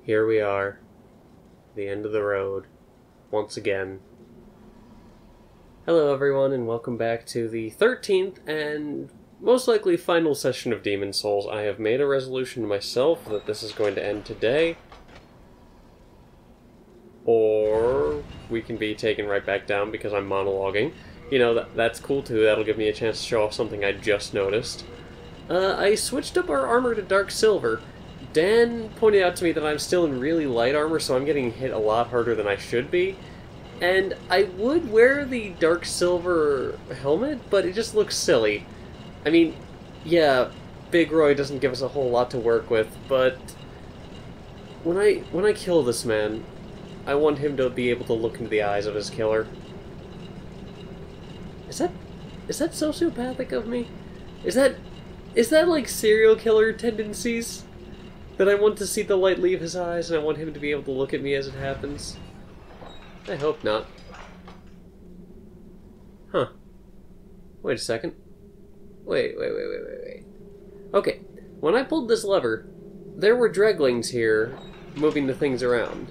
Here we are, the end of the road, once again. Hello everyone, and welcome back to the 13th and most likely final session of Demon Souls. I have made a resolution to myself that this is going to end today, or we can be taken right back down because I'm monologuing. You know, that's cool too. That'll give me a chance to show off something I just noticed. I switched up our armor to dark silver. Dan pointed out to me that I'm still in really light armor, so I'm getting hit a lot harder than I should be. And I would wear the dark silver helmet, but it just looks silly. I mean, yeah, Big Roy doesn't give us a whole lot to work with, but when I kill this man, I want him to be able to look into the eyes of his killer. Is that sociopathic of me? Is that like serial killer tendencies? That I want to see the light leave his eyes and I want him to be able to look at me as it happens? I hope not. Huh. Wait a second. Wait. Okay, when I pulled this lever, there were dreglings here moving the things around.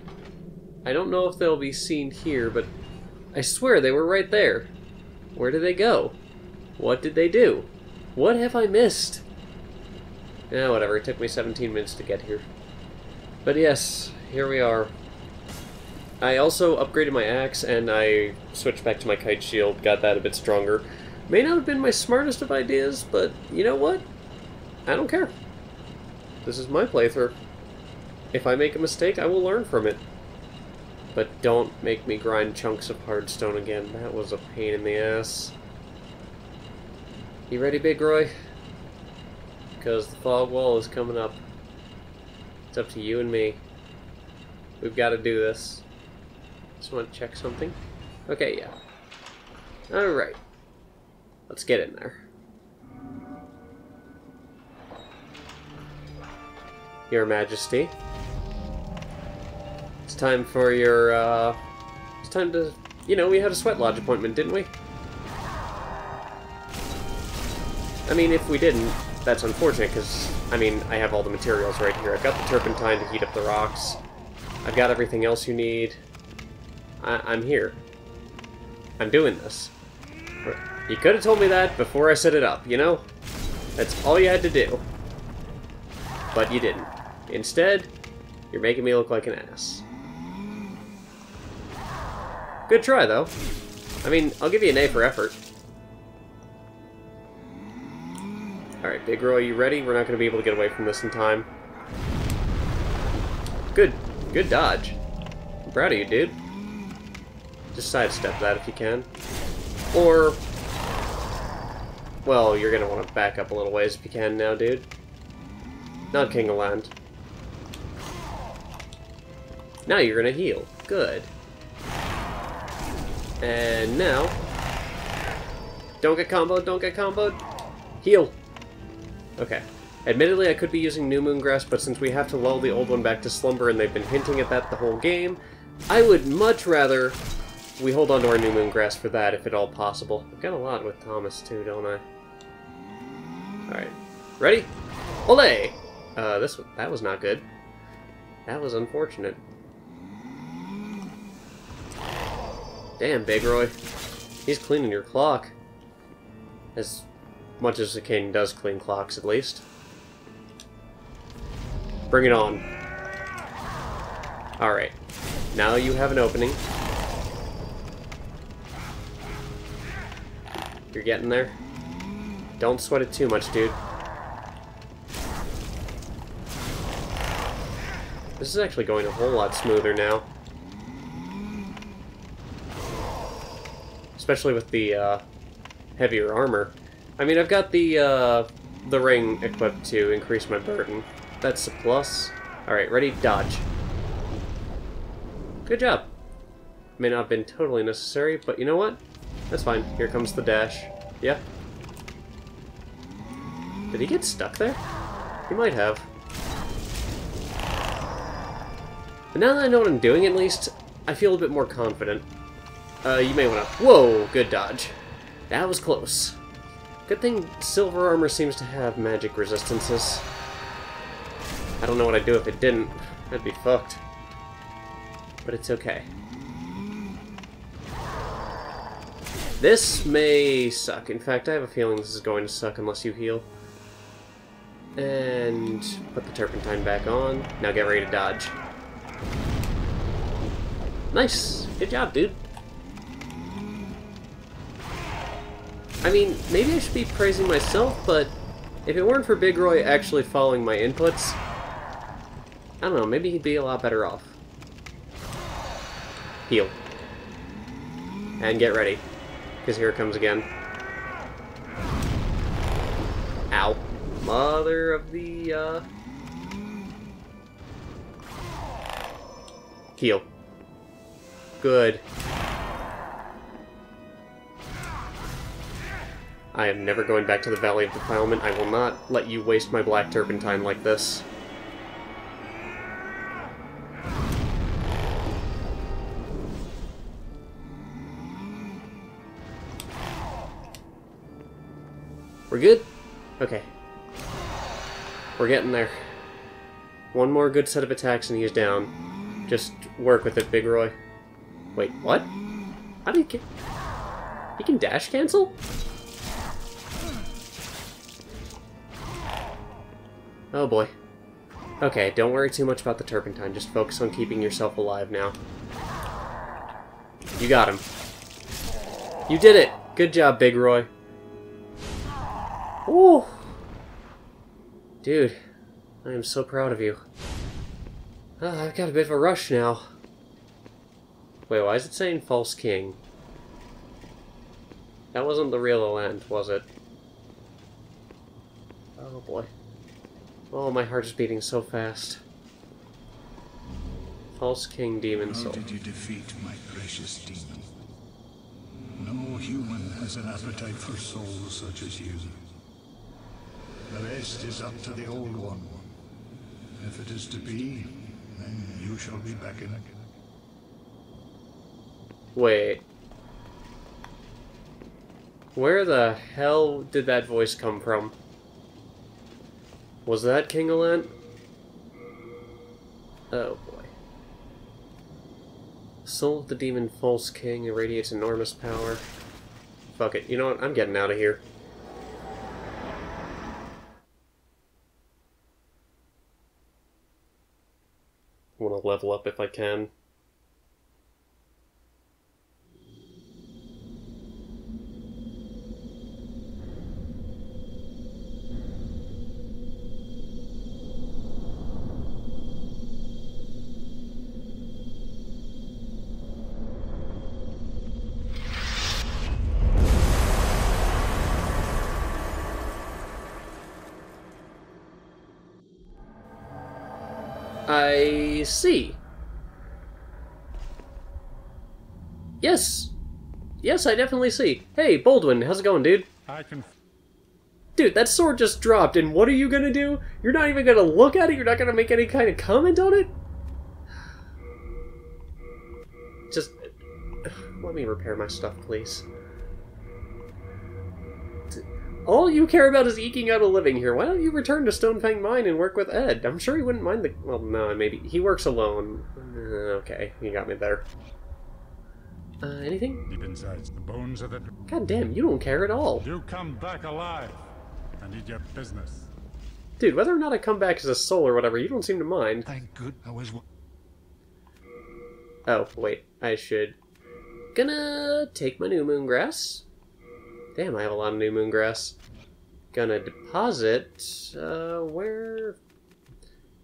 I don't know if they'll be seen here, but I swear they were right there. Where did they go? What did they do? What have I missed? Yeah, whatever, it took me 17 minutes to get here. But yes, here we are. I also upgraded my axe, and I switched back to my kite shield, got that a bit stronger. May not have been my smartest of ideas, but you know what? I don't care. This is my playthrough. If I make a mistake, I will learn from it. But don't make me grind chunks of hard stone again. That was a pain in the ass. You ready, Big Roy? Because the fog wall is coming up. It's up to you and me. We've got to do this. Just want to check something. Okay, yeah. Alright. Let's get in there. Your Majesty. It's time for your, it's time to... You know, we had a sweat lodge appointment, didn't we? I mean, if we didn't, that's unfortunate, because, I mean, I have all the materials right here. I've got the turpentine to heat up the rocks. I've got everything else you need. I'm here. I'm doing this. You could have told me that before I set it up, you know? That's all you had to do. But you didn't. Instead, you're making me look like an ass. Good try, though. I mean, I'll give you an A for effort. Alright, Big Roy, you ready? We're not going to be able to get away from this in time. Good dodge. I'm proud of you, dude. Just sidestep that if you can. Or... well, you're going to want to back up a little ways if you can now, dude. Not King Allant. Now you're going to heal. Good. And now... don't get comboed, don't get comboed. Heal. Okay. Admittedly, I could be using New Moon Grass, but since we have to lull the old one back to slumber and they've been hinting at that the whole game, I would much rather we hold on to our New Moon Grass for that, if at all possible. I've got a lot with Thomas, too, don't I? Alright. Ready? Olé! That was not good. That was unfortunate. Damn, Big Roy. He's cleaning your clock. As much as the king does clean clocks, at least. Bring it on. Alright. Now you have an opening. You're getting there. Don't sweat it too much, dude. This is actually going a whole lot smoother now. Especially with the heavier armor. I mean, I've got the ring equipped to increase my burden. That's a plus. Alright, ready? Dodge. Good job. May not have been totally necessary, but you know what? That's fine. Here comes the dash. Yeah. Did he get stuck there? He might have. But now that I know what I'm doing, at least, I feel a bit more confident. You may want to... whoa! Good dodge. That was close. Good thing silver armor seems to have magic resistances. I don't know what I'd do if it didn't. That'd be fucked. But it's okay. This may suck. In fact, I have a feeling this is going to suck unless you heal. And put the turpentine back on. Now get ready to dodge. Nice! Good job, dude. I mean, maybe I should be praising myself, but if it weren't for Big Roy actually following my inputs, I don't know, maybe he'd be a lot better off. Heal. And get ready, because here it comes again. Ow. Mother of the, Heal. Good. I am never going back to the Valley of Defilement. I will not let you waste my black turpentine like this. We're good? Okay. We're getting there. One more good set of attacks and he's down. Just work with it, Big Roy. Wait, what? How do you get... He can dash cancel? Oh boy. Okay, don't worry too much about the turpentine. Just focus on keeping yourself alive now. You got him. You did it! Good job, Big Roy. Ooh. Dude, I am so proud of you. I've got a bit of a rush now. Wait, why is it saying false king? That wasn't the real Allant, was it? Oh boy. Oh, my heart is beating so fast. False king, demon soul. How did you defeat my precious demon? No human has an appetite for souls such as you. The rest is up to the old one. If it is to be, then you shall be beckoned. Wait. Where the hell did that voice come from? Was that King Allant? Oh boy. Soul of the demon false king irradiates enormous power. Fuck it. You know what? I'm getting out of here. I want to level up if I can. I see. Yes. Yes, I definitely see. Hey, Baldwin, how's it going, dude? Dude, that sword just dropped, and what are you gonna do? You're not even gonna look at it? You're not gonna make any kind of comment on it? Just... let me repair my stuff, please. All you care about is eking out a living here. Why don't you return to Stonefang Mine and work with Ed? I'm sure he wouldn't mind the... well, no, maybe. He works alone. Okay, you got me there. Anything? Deep inside the bones of the... God damn, you don't care at all. You come back alive. I need your business. Dude, whether or not I come back as a soul or whatever, you don't seem to mind. Thank good I was... Oh, wait. I should... Gonna take my new moon grass. Damn, I have a lot of new moon grass. Gonna deposit... where...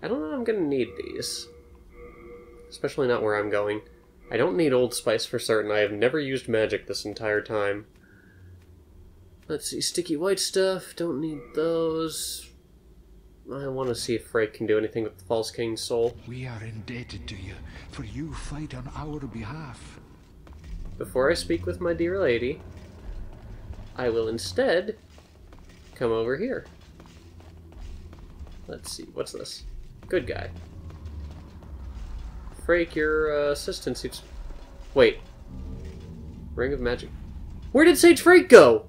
I don't know if I'm gonna need these. Especially not where I'm going. I don't need Old Spice for certain. I have never used magic this entire time. Let's see, sticky white stuff. Don't need those. I want to see if Frey can do anything with the False King's soul. We are indebted to you, for you fight on our behalf. Before I speak with my dear lady, I will instead come over here. Let's see, what's this? Good guy. Frake, your assistant seems... Wait. Ring of Magic. Where did Sage Frake go?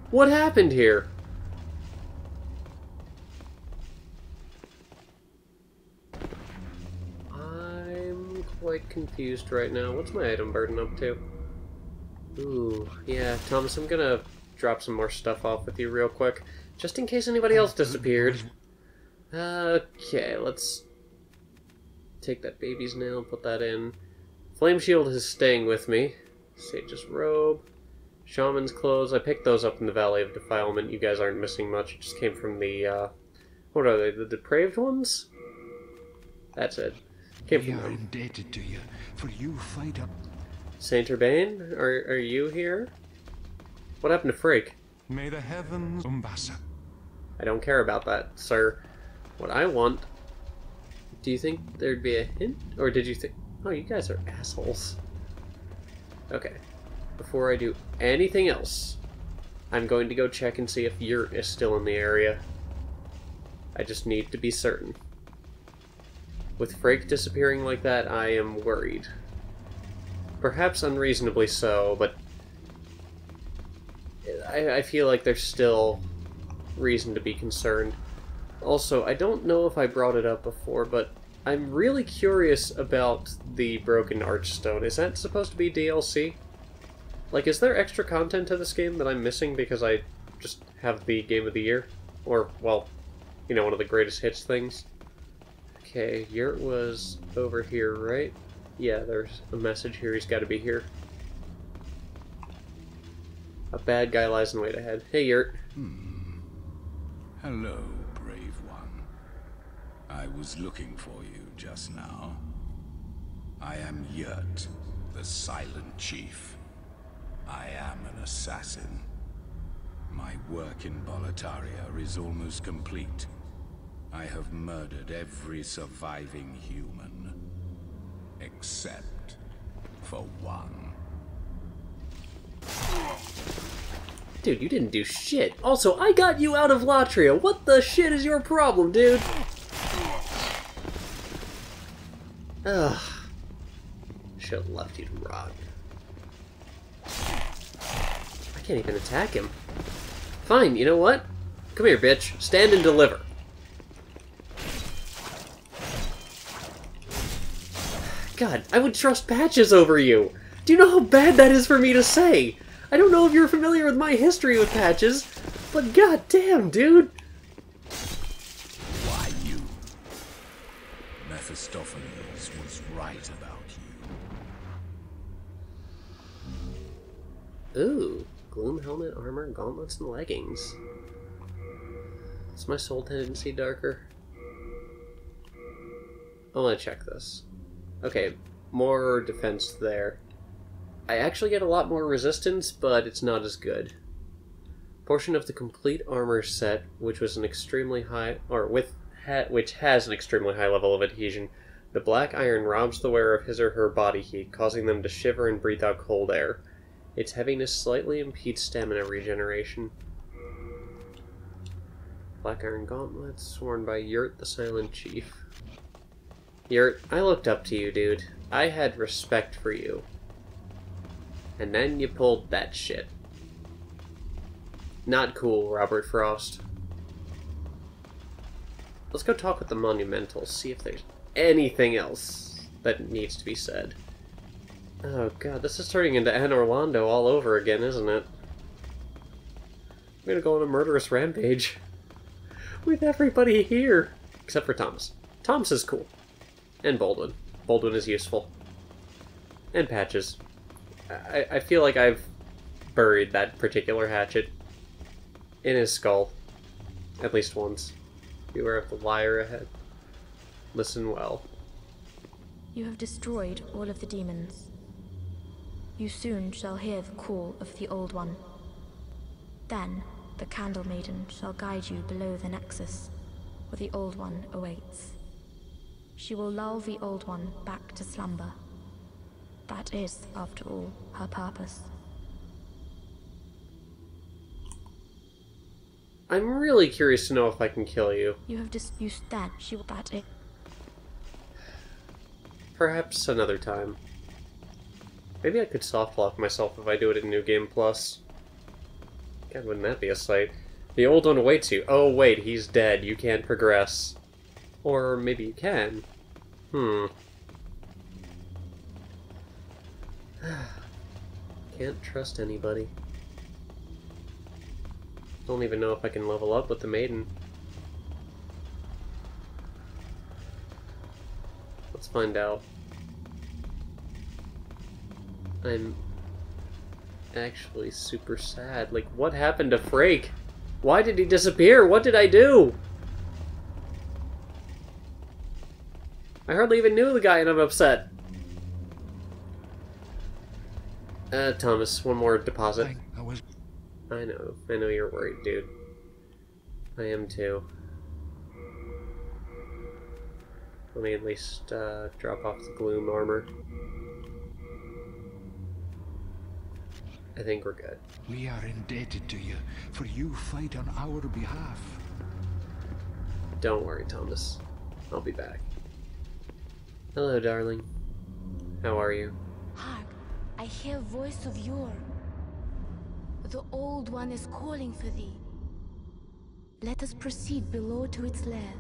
What happened here? confused right now. What's my item burden up to? Ooh, yeah, Thomas, I'm gonna drop some more stuff off with you real quick, just in case anybody else disappeared. Okay, let's take that baby's nail, put that in. Flame Shield is staying with me. Sage's Robe. Shaman's Clothes. I picked those up in the Valley of Defilement. You guys aren't missing much. It just came from the, what are they? The Depraved ones? That's it. Came from them. Indebted to you, for you fight up. Saint Urbane? Are you here? What happened to Frake? May the heavens Umbasa. I don't care about that, sir. What I want... Do you think there'd be a hint? Or did you think... Oh, you guys are assholes. Okay. Before I do anything else, I'm going to go check and see if Yurt is still in the area. I just need to be certain. With Frake disappearing like that, I am worried. Perhaps unreasonably so, but I feel like there's still reason to be concerned. Also, I don't know if I brought it up before, but I'm really curious about the Broken Archstone. Is that supposed to be DLC? Like, is there extra content to this game that I'm missing because I just have the Game of the Year? Or, well, you know, one of the greatest hits things? Okay, Yurt was over here, right? Yeah, there's a message here. He's got to be here. A bad guy lies in wait ahead. Hey, Yurt. Hello, brave one. I was looking for you just now. I am Yurt, the Silent Chief. I am an assassin. My work in Boletaria is almost complete. I have murdered every surviving human. Except for one. Dude, you didn't do shit. Also, I got you out of Latria. What the shit is your problem, dude? Ugh. Should've left you to rot. I can't even attack him. Fine, you know what? Come here, bitch. Stand and deliver. God, I would trust Patches over you. Do you know how bad that is for me to say? I don't know if you're familiar with my history with Patches, but goddamn, dude. Why you? Mephistopheles was right about you. Ooh, gloom helmet, armor, gauntlets, and leggings. Is my soul tendency darker? I want to check this. Okay, more defense there. I actually get a lot more resistance, but it's not as good. Portion of the complete armor set, which was an extremely high, or which has an extremely high level of adhesion. The black iron robs the wearer of his or her body heat, causing them to shiver and breathe out cold air. Its heaviness slightly impedes stamina regeneration. Black iron gauntlets, worn by Yurt the Silent Chief. Yurt, I looked up to you, dude. I had respect for you. And then you pulled that shit. Not cool, Robert Frost. Let's go talk with the Monumentals, see if there's anything else that needs to be said. Oh god, this is turning into Anne Orlando all over again, isn't it? I'm gonna go on a murderous rampage. With everybody here. Except for Thomas. Thomas is cool. And Baldwin. Baldwin is useful. And Patches. I feel like I've buried that particular hatchet in his skull. At least once. Beware of the liar ahead. Listen well. You have destroyed all of the demons. You soon shall hear the call of the Old One. Then, the Candle Maiden shall guide you below the Nexus, where the Old One awaits. She will lull the Old One back to slumber. That is, after all, her purpose. I'm really curious to know if I can kill you. You have used that. She will that it. Perhaps another time. Maybe I could soft lock myself if I do it in New Game Plus. God, wouldn't that be a sight? The Old One awaits you. Oh wait, he's dead. You can't progress. Or maybe you can. Can't trust anybody. Don't even know if I can level up with the maiden. Let's find out. I'm actually super sad. Like, what happened to Frake? Why did he disappear? What did I do? I hardly even knew the guy and I'm upset. Thomas, one more deposit. I know you're worried, dude. I am too. Let me at least drop off the gloom armor. I think we're good. We are indebted to you, for you fight on our behalf. Don't worry, Thomas. I'll be back. Hello, darling. How are you? Hark, I hear voice of yore. The Old One is calling for thee. Let us proceed below to its lair.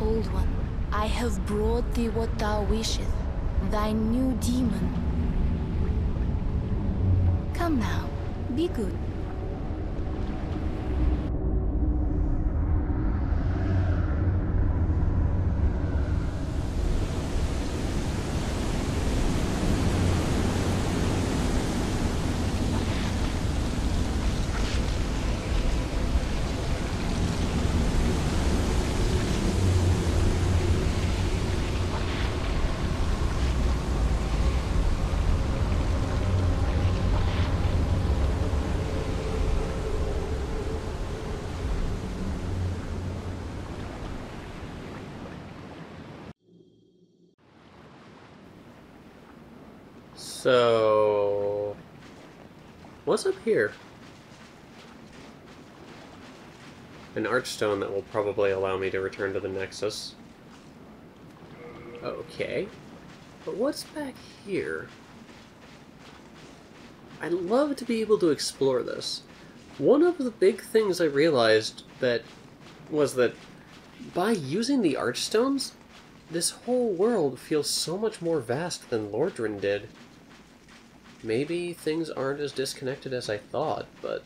Old One, I have brought thee what thou wishest, thy new demon. Come now, be good. So, what's up here? An archstone that will probably allow me to return to the Nexus. Okay. But what's back here? I'd love to be able to explore this. One of the big things I realized was that by using the archstones, this whole world feels so much more vast than Lordran did. Maybe things aren't as disconnected as I thought, but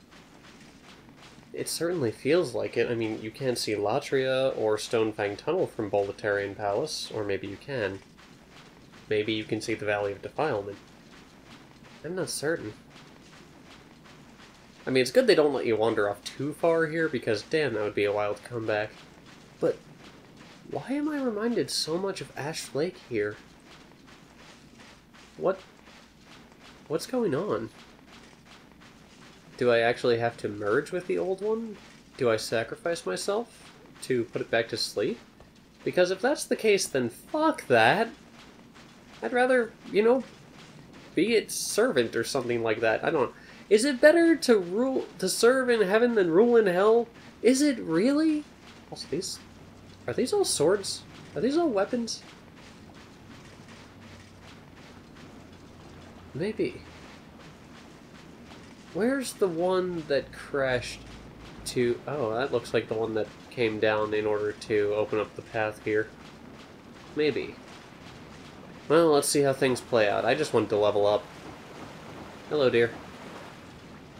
it certainly feels like it. I mean, you can't see Latria or Stonefang Tunnel from Boletarian Palace, or maybe you can. Maybe you can see the Valley of Defilement. I'm not certain. I mean, it's good they don't let you wander off too far here, because damn, that would be a while to come back. But why am I reminded so much of Ash Lake here? What's going on? Do I actually have to merge with the Old One? Do I sacrifice myself to put it back to sleep? Because if that's the case, then fuck that! I'd rather, you know, be its servant or something like that. I don't know. Is it better to serve in heaven than rule in hell? Is it really? Also, these Are these all swords? Are these all weapons? Maybe. Where's the one that crashed to... Oh, that looks like the one that came down in order to open up the path here. Maybe. Well, let's see how things play out. I just wanted to level up. Hello, dear.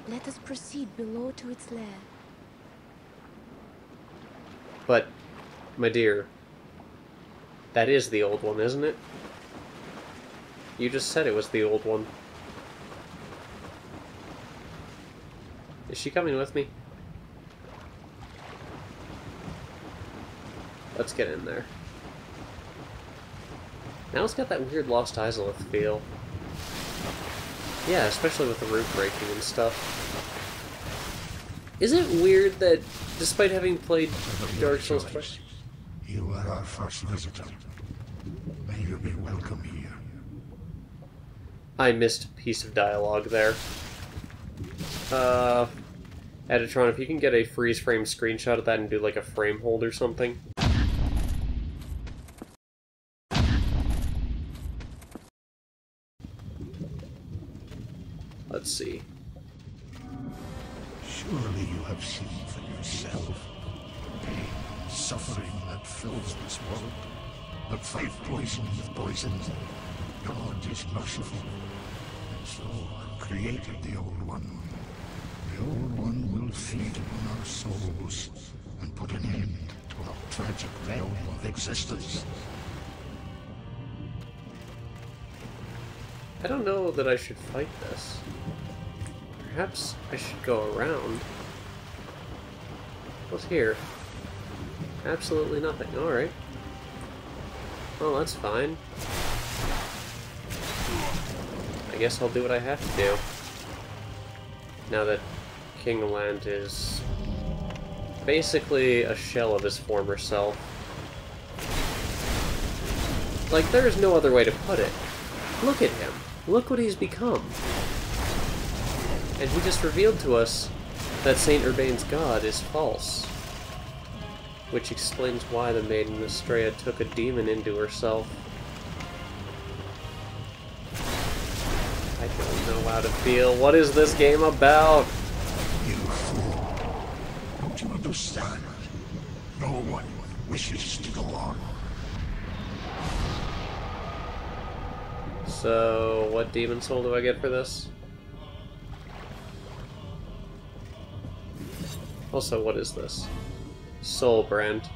Let us proceed below to its lair. But, my dear, that is the old one, isn't it? You just said it was the old one. Is she coming with me? Let's get in there. Now it's got that weird Lost Izalith feel. Yeah, especially with the roof breaking and stuff. Is it weird that, despite having played Dark Souls twice... You are our first visitor. May you be welcome here. I missed a piece of dialogue there. Editron, if you can get a freeze frame screenshot of that and do like a frame hold or something. Let's see. Surely you have seen for yourself pain and suffering that fills this world. The fight poison with poison. God is merciful, and so created the Old One. The Old One will feed on our souls and put an end to our tragic realm of existence. I don't know that I should fight this. Perhaps I should go around. What's here? Absolutely nothing. Alright. Well, that's fine. I guess I'll do what I have to do. Now that King Allant is basically a shell of his former self. Like, there is no other way to put it. Look at him. Look what he's become. And he just revealed to us that Saint Urbain's god is false. Which explains why the maiden Estrella took a demon into herself. I don't know how to feel. What is this game about? You fool. Don't you understand? No one wishes to go on. So, what demon soul do I get for this? Also, what is this? Soul brand.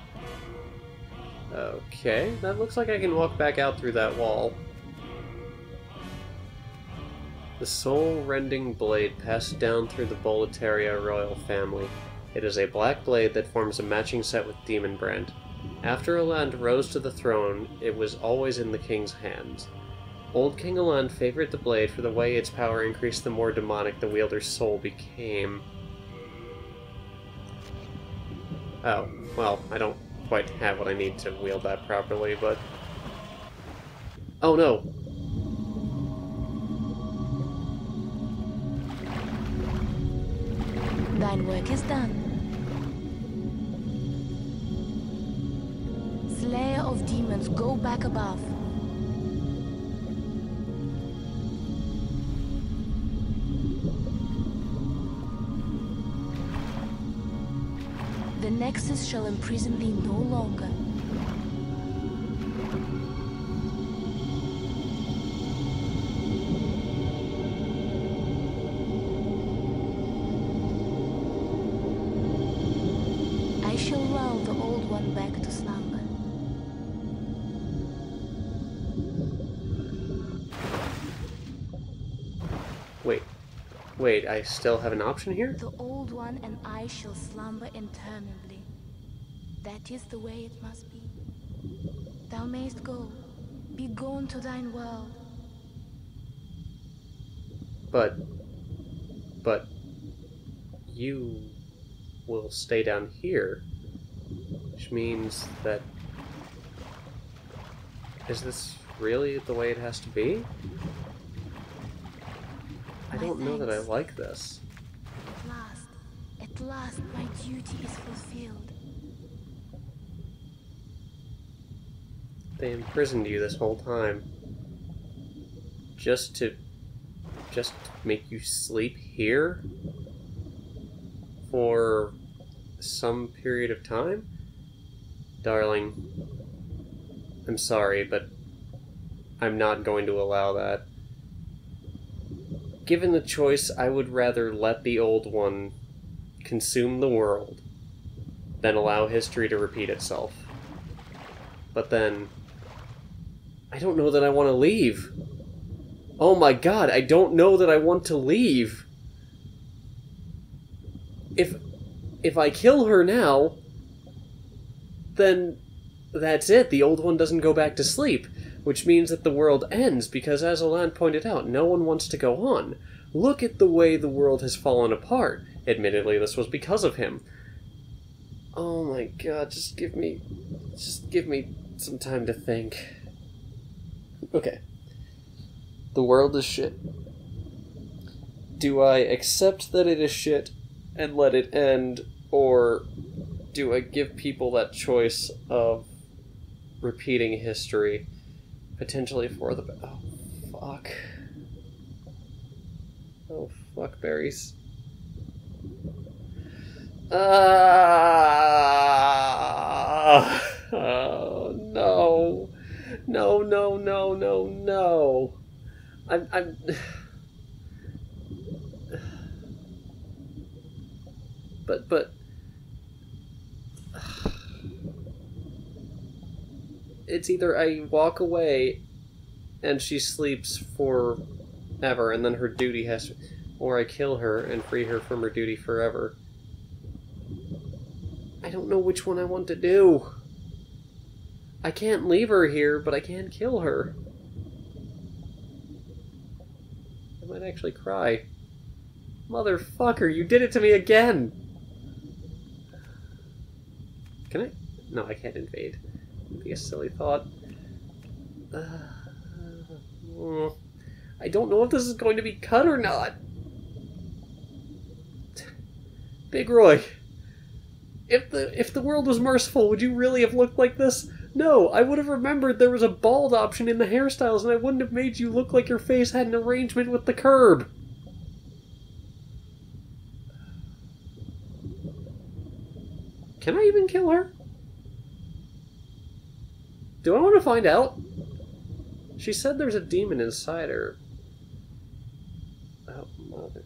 Okay, that looks like I can walk back out through that wall. The soul-rending blade passed down through the Boletaria royal family. It is a black blade that forms a matching set with Demon Brand. After Allant rose to the throne, it was always in the king's hands. Old King Allant favored the blade for the way its power increased the more demonic the wielder's soul became. Oh, well, I don't quite have what I need to wield that properly, but... Oh no! Thine work is done. Slayer of demons, go back above. The Nexus shall imprison thee no longer. I shall lull the Old One back to slumber. Wait, I still have an option here? The Old One and I shall slumber interminably. That is the way it must be. Thou mayst go. Be gone to thine world. But you will stay down here, which means that... Is this really the way it has to be? I don't know that I like this. At last, my duty is fulfilled. They imprisoned you this whole time. Just to make you sleep here? For some period of time? Darling, I'm sorry, but I'm not going to allow that. Given the choice, I would rather let the old one consume the world than allow history to repeat itself. But then, I don't know that I want to leave. Oh my god, I don't know that I want to leave. If I kill her now, then that's it. The old one doesn't go back to sleep, which means that the world ends, because as Allant pointed out, no one wants to go on. Look at the way the world has fallen apart. Admittedly, this was because of him. Oh my god, just give me some time to think. Okay. The world is shit. Do I accept that it is shit and let it end, or do I give people that choice of repeating history, potentially for the... Oh, fuck. Oh, fuck berries. Oh, no. No, no, no, no, no. I'm... But... It's either I walk away and she sleeps forever and then her duty has to... Or I kill her and free her from her duty forever. I don't know which one I want to do. I can't leave her here, but I can kill her. I might actually cry. Motherfucker, you did it to me again! Can I? No, I can't invade. It'd be a silly thought. I don't know if this is going to be cut or not. Big Roy, if the world was merciful, would you really have looked like this? No, I would have remembered there was a bald option in the hairstyles, and I wouldn't have made you look like your face had an arrangement with the curb. Can I even kill her? Do I want to find out? She said there's a demon inside her. Oh, mother.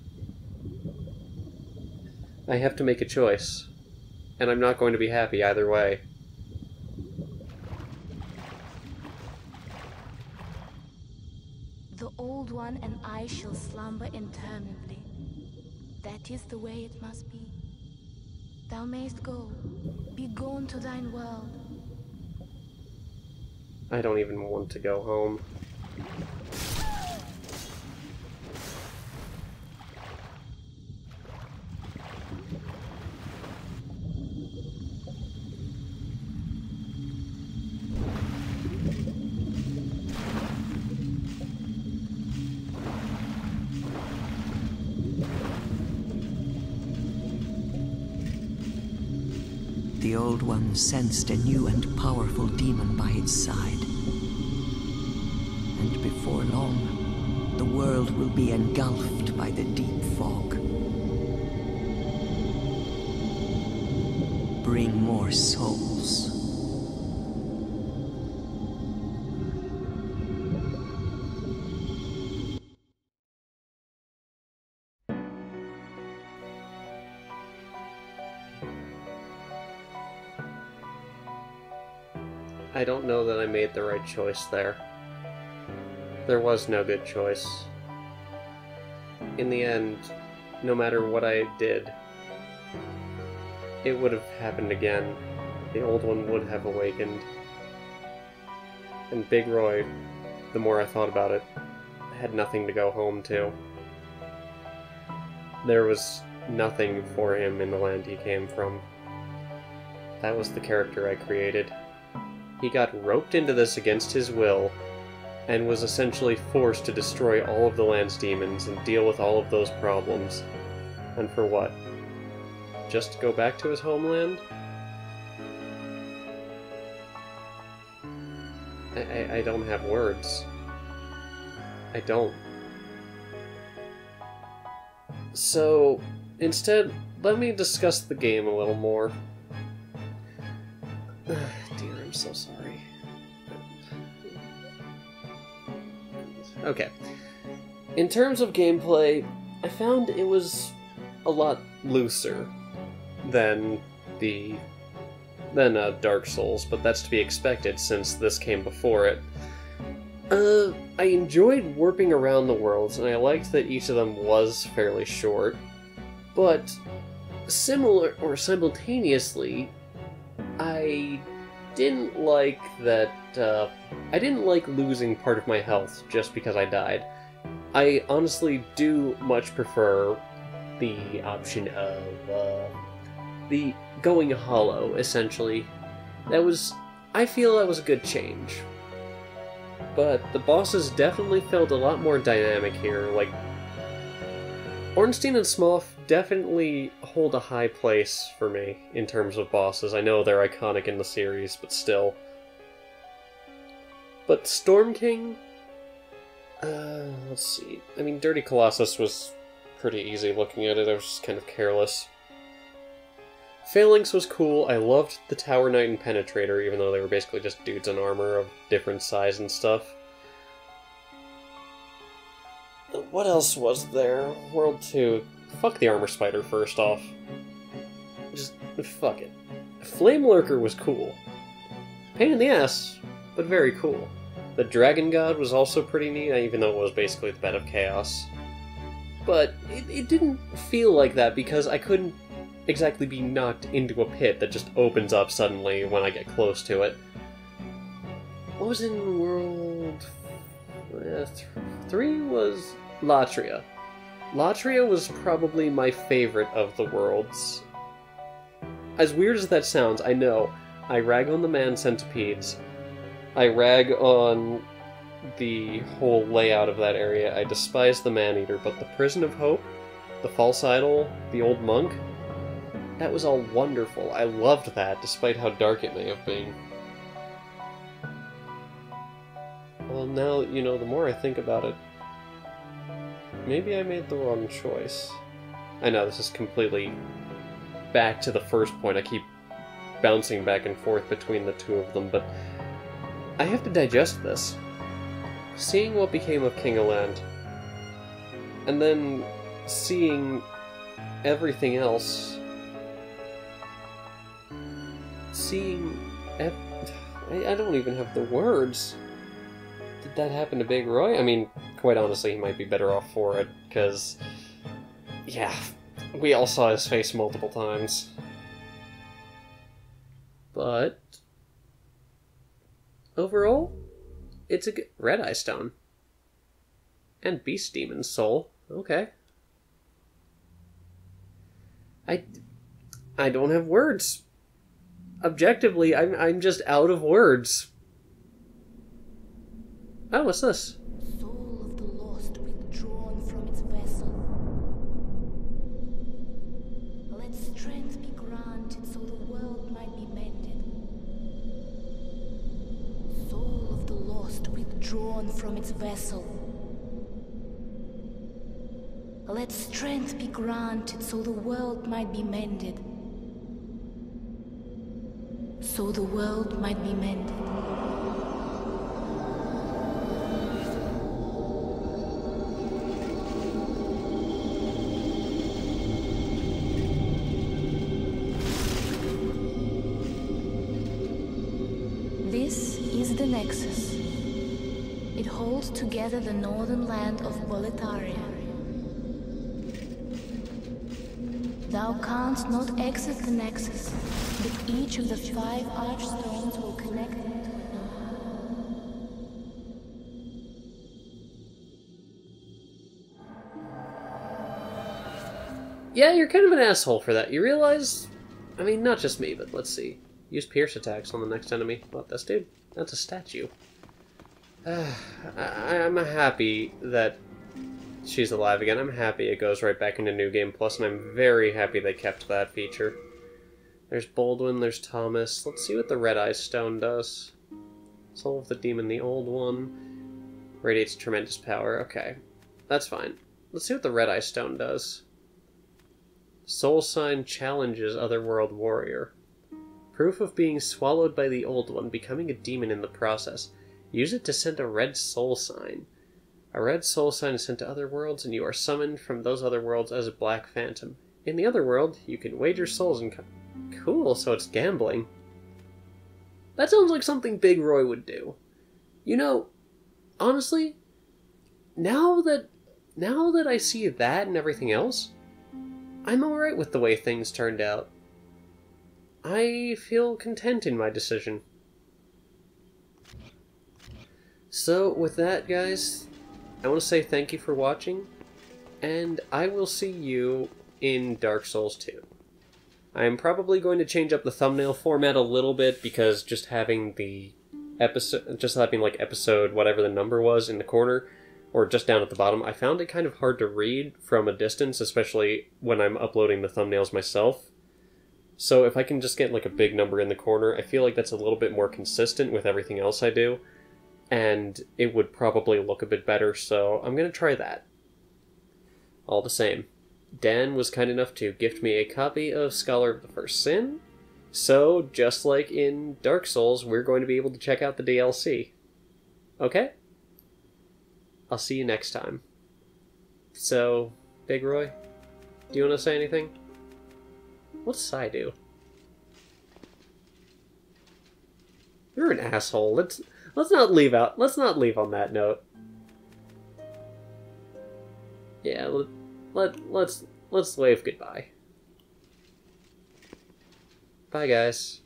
I have to make a choice. And I'm not going to be happy either way. The old one and I shall slumber interminably. That is the way it must be. Thou mayst go. Be gone to thine world. I don't even want to go home. The Old One sensed a new and powerful demon by its side. And before long, the world will be engulfed by the deep fog. Bring more souls. I don't know that I made the right choice there. There was no good choice. In the end, no matter what I did, it would have happened again. The old one would have awakened. And Big Roy, the more I thought about it, had nothing to go home to. There was nothing for him in the land he came from. That was the character I created. He got roped into this against his will, and was essentially forced to destroy all of the land's demons and deal with all of those problems. And for what? Just to go back to his homeland? I don't have words. I don't. So, instead, let me discuss the game a little more. Dear, I'm so sorry. Okay. In terms of gameplay, I found it was a lot looser than Dark Souls, but that's to be expected since this came before it. I enjoyed warping around the worlds, and I liked that each of them was fairly short, but similar or simultaneously, I didn't like that, I didn't like losing part of my health just because I died. I honestly do much prefer the option of, the going hollow, essentially. I feel that was a good change. But the bosses definitely felt a lot more dynamic here, like, Ornstein and Smough definitely hold a high place for me in terms of bosses. I know they're iconic in the series, but still. But Storm King, let's see. I mean, Dirty Colossus was pretty easy looking at it. I was just kind of careless. Phalanx was cool. I loved the Tower Knight and Penetrator, even though they were basically just dudes in armor of different size and stuff. What else was there? World 2. Fuck the Armor Spider, first off. Just, fuck it. Flame Lurker was cool. Pain in the ass, but very cool. The Dragon God was also pretty neat, even though it was basically the Bed of Chaos. But it didn't feel like that because I couldn't exactly be knocked into a pit that just opens up suddenly when I get close to it. What was in World 3 was Latria. Latria was probably my favorite of the worlds. As weird as that sounds, I know. I rag on the man centipedes. I rag on the whole layout of that area. I despise the man-eater, but the Prison of Hope, the false idol, the old monk, that was all wonderful. I loved that, despite how dark it may have been. Well, now, you know, the more I think about it, maybe I made the wrong choice. I know, this is completely back to the first point. I keep bouncing back and forth between the two of them, but I have to digest this. Seeing what became of King Allant, and then seeing everything else, I don't even have the words. Did that happen to Big Roy? I mean, quite honestly, he might be better off for it, because, yeah, we all saw his face multiple times. But overall, it's a good Red Eye Stone. And Beast Demon's Soul. Okay. I don't have words. Objectively, I'm just out of words. Oh, what's this? Soul of the lost withdrawn from its vessel. Let strength be granted so the world might be mended. Soul of the lost withdrawn from its vessel. Let strength be granted so the world might be mended. So the world might be mended. This is the Nexus. It holds together the northern land of Boletaria. Thou canst not exit the Nexus, but each of the 5 archstones will connect them to another. Yeah, you're kind of an asshole for that. You realize? I mean, not just me, but let's see. Use pierce attacks on the next enemy. What, this dude? That's a statue. I'm happy that she's alive again. I'm happy it goes right back into New Game Plus, and I'm very happy they kept that feature. There's Baldwin, there's Thomas. Let's see what the Red Eye Stone does. Soul of the demon, the old one. Radiates tremendous power. Okay. That's fine. Let's see what the Red Eye Stone does. Soul Sign challenges Otherworld Warrior. Proof of being swallowed by the old one, becoming a demon in the process. Use it to send a red soul sign. A red soul sign is sent to other worlds, and you are summoned from those other worlds as a black phantom. In the other world, you can wager souls and... Cool, so it's gambling. That sounds like something Big Roy would do. You know, honestly, now that I see that and everything else, I'm alright with the way things turned out. I feel content in my decision. So, with that, guys, I want to say thank you for watching, and I will see you in Dark Souls 2. I'm probably going to change up the thumbnail format a little bit, because just having the episode, whatever the number was, in the corner, or just down at the bottom, I found it kind of hard to read from a distance, especially when I'm uploading the thumbnails myself. So if I can just get like a big number in the corner, I feel like that's a little bit more consistent with everything else I do, and it would probably look a bit better, so I'm going to try that. All the same, Dan was kind enough to gift me a copy of Scholar of the First Sin, so just like in Dark Souls, we're going to be able to check out the DLC. Okay? I'll see you next time. So, Big Roy, do you want to say anything? What's Sai do? You're an asshole. Let's not leave on that note. Yeah, let's wave goodbye. Bye, guys.